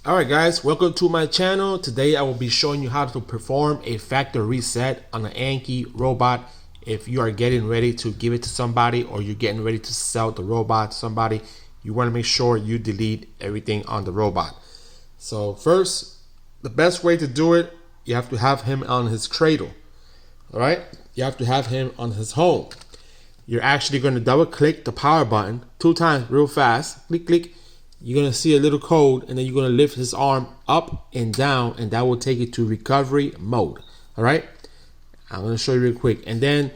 Alright guys, welcome to my channel. Today I will be showing you how to perform a factory reset on an Anki robot. If you are getting ready to give it to somebody or you're getting ready to sell the robot to somebody, you want to make sure you delete everything on the robot. So first, the best way to do it, you have to have him on his cradle. Alright, you have to have him on his home. You're actually going to double click the power button 2 times real fast. Click, click. You're going to see a little code, and then you're going to lift his arm up and down, and that will take you to recovery mode. All right, I'm going to show you real quick, and then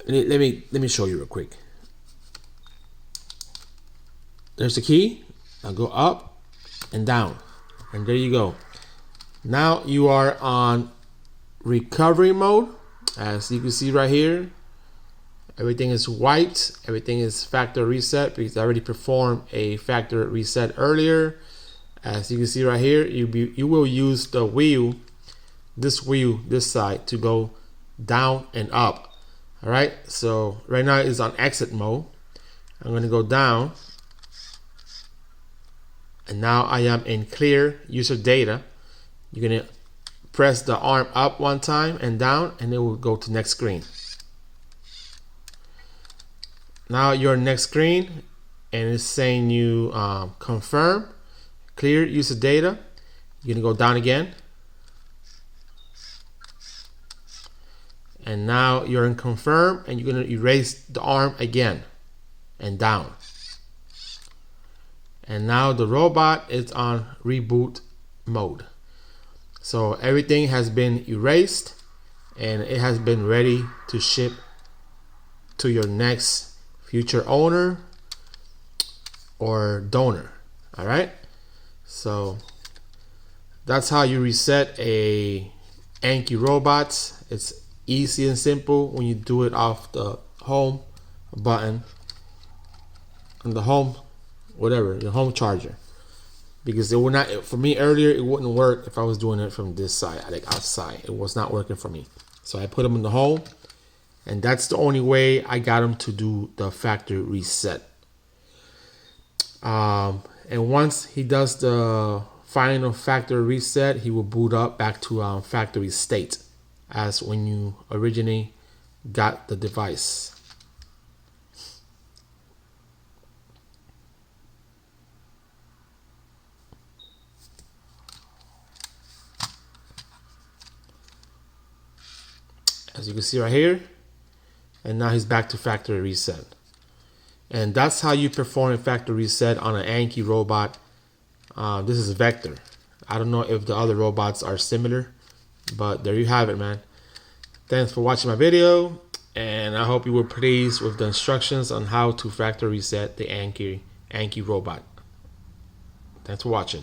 let me show you real quick. There's the key. Now go up and down, and there you go. Now you are on recovery mode, as you can see right here. Everything is white. Everything is factory reset because I already performed a factory reset earlier. As you can see right here, you will use the wheel, this side, to go down and up. All right. So right now it's on exit mode. I'm going to go down, and now I am in clear user data. You're going to press the arm up 1 time and down, and it will go to next screen. Now your next screen, and it's saying you confirm, clear user data. You're gonna go down again, and now you're in confirm, and you're gonna erase the arm again and down. And now the robot is on reboot mode. So everything has been erased, and it has been ready to ship to your next future owner or donor. All right, so that's how you reset a Anki robot. It's easy and simple when you do it off the home button and the home, whatever, the home charger, because it would not, for me earlier, it wouldn't work if I was doing it from this side, like outside. It was not working for me, so I put them in the home. And that's the only way I got him to do the factory reset. And once he does the final factory reset, he will boot up back to factory state as when you originally got the device. As you can see right here. And now he's back to factory reset. And that's how you perform a factory reset on an Anki robot. This is Vector. I don't know if the other robots are similar, but there you have it, man. Thanks for watching my video, and I hope you were pleased with the instructions on how to factory reset the Anki robot. Thanks for watching.